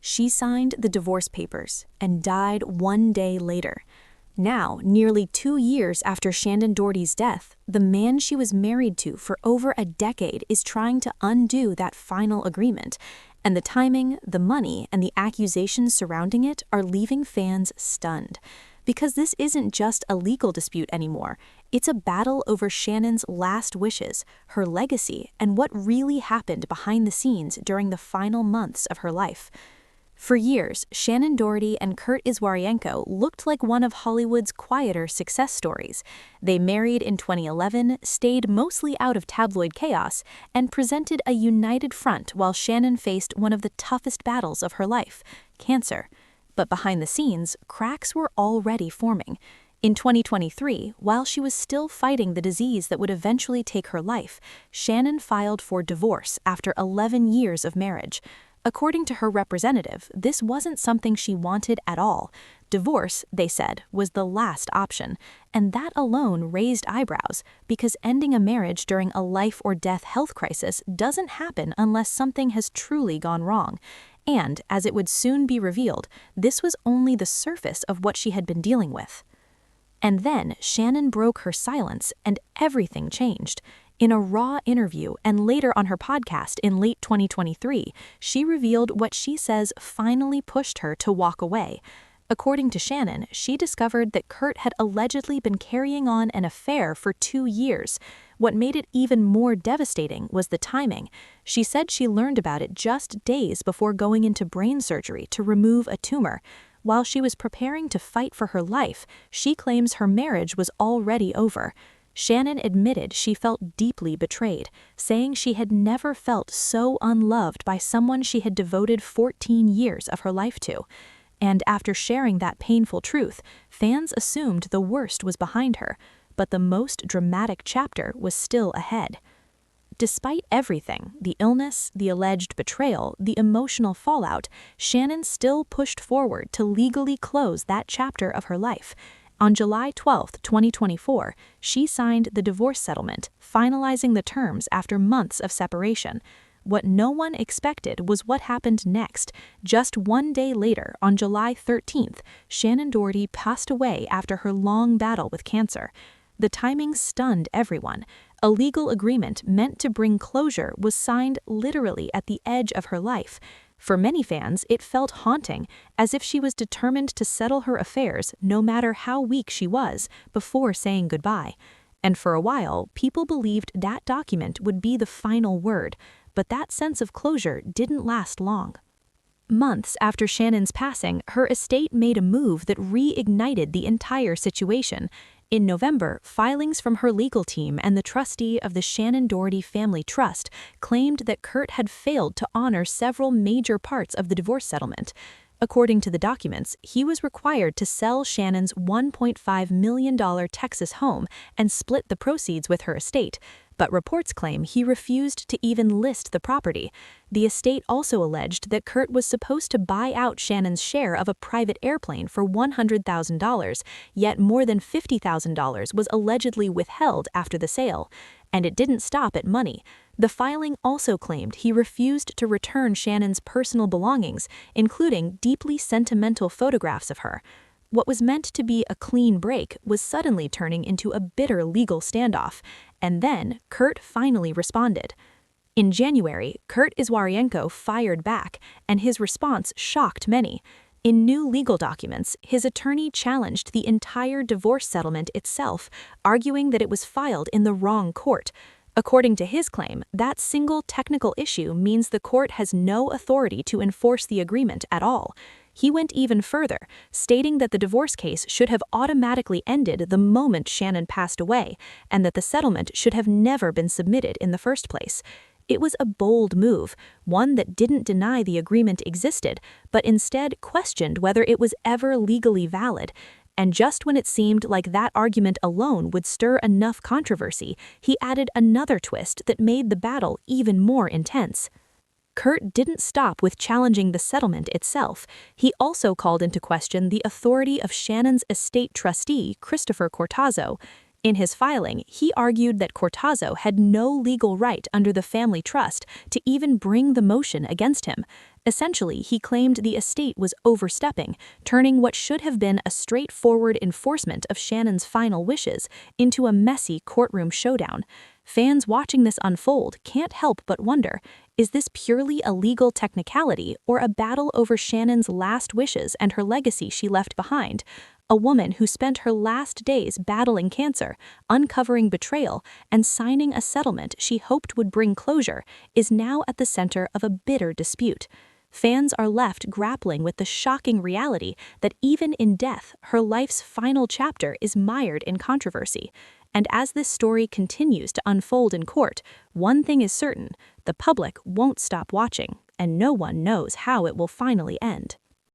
She signed the divorce papers and died 1 day later. Now, nearly 2 years after Shannen Doherty's death, the man she was married to for over a decade is trying to undo that final agreement, and the timing, the money, and the accusations surrounding it are leaving fans stunned. Because this isn't just a legal dispute anymore, it's a battle over Shannen's last wishes, her legacy, and what really happened behind the scenes during the final months of her life. For years, Shannen Doherty and Kurt Iswaryenko looked like one of Hollywood's quieter success stories. They married in 2011, stayed mostly out of tabloid chaos, and presented a united front while Shannen faced one of the toughest battles of her life, cancer. But behind the scenes, cracks were already forming. In 2023, while she was still fighting the disease that would eventually take her life, Shannen filed for divorce after 11 years of marriage. According to her representative, this wasn't something she wanted at all. Divorce, they said, was the last option, and that alone raised eyebrows, because ending a marriage during a life-or-death health crisis doesn't happen unless something has truly gone wrong. And, as it would soon be revealed, this was only the surface of what she had been dealing with. And then Shannen broke her silence, and everything changed. In a raw interview and later on her podcast in late 2023, she revealed what she says finally pushed her to walk away. According to Shannen, she discovered that Kurt had allegedly been carrying on an affair for 2 years. What made it even more devastating was the timing. She said she learned about it just days before going into brain surgery to remove a tumor. While she was preparing to fight for her life, she claims her marriage was already over. Shannen admitted she felt deeply betrayed, saying she had never felt so unloved by someone she had devoted 14 years of her life to. And after sharing that painful truth, fans assumed the worst was behind her, but the most dramatic chapter was still ahead. Despite everything, the illness, the alleged betrayal, the emotional fallout, Shannen still pushed forward to legally close that chapter of her life. On July 12, 2024, she signed the divorce settlement, finalizing the terms after months of separation. What no one expected was what happened next. Just 1 day later, on July 13th, Shannen Doherty passed away after her long battle with cancer. The timing stunned everyone. A legal agreement meant to bring closure was signed literally at the edge of her life. For many fans, it felt haunting, as if she was determined to settle her affairs no matter how weak she was before saying goodbye. And for a while, people believed that document would be the final word, but that sense of closure didn't last long. Months after Shannen's passing, her estate made a move that reignited the entire situation. In November, filings from her legal team and the trustee of the Shannen Doherty Family Trust claimed that Kurt had failed to honor several major parts of the divorce settlement. According to the documents, he was required to sell Shannen's $1.5 million Texas home and split the proceeds with her estate, but reports claim he refused to even list the property. The estate also alleged that Kurt was supposed to buy out Shannen's share of a private airplane for $100,000, yet more than $50,000 was allegedly withheld after the sale. And it didn't stop at money. The filing also claimed he refused to return Shannen's personal belongings, including deeply sentimental photographs of her. What was meant to be a clean break was suddenly turning into a bitter legal standoff, and then Kurt finally responded. In January, Kurt Iswaryenko fired back, and his response shocked many. In new legal documents, his attorney challenged the entire divorce settlement itself, arguing that it was filed in the wrong court. According to his claim, that single technical issue means the court has no authority to enforce the agreement at all. He went even further, stating that the divorce case should have automatically ended the moment Shannen passed away, and that the settlement should have never been submitted in the first place. It was a bold move, one that didn't deny the agreement existed, but instead questioned whether it was ever legally valid. And just when it seemed like that argument alone would stir enough controversy, he added another twist that made the battle even more intense. Kurt didn't stop with challenging the settlement itself. He also called into question the authority of Shannen's estate trustee, Christopher Cortazzo. In his filing, he argued that Cortazzo had no legal right under the family trust to even bring the motion against him. Essentially, he claimed the estate was overstepping, turning what should have been a straightforward enforcement of Shannen's final wishes into a messy courtroom showdown. Fans watching this unfold can't help but wonder, is this purely a legal technicality or a battle over Shannen's last wishes and her legacy she left behind? A woman who spent her last days battling cancer, uncovering betrayal, and signing a settlement she hoped would bring closure, is now at the center of a bitter dispute. Fans are left grappling with the shocking reality that even in death, her life's final chapter is mired in controversy. And as this story continues to unfold in court, one thing is certain: the public won't stop watching, and no one knows how it will finally end.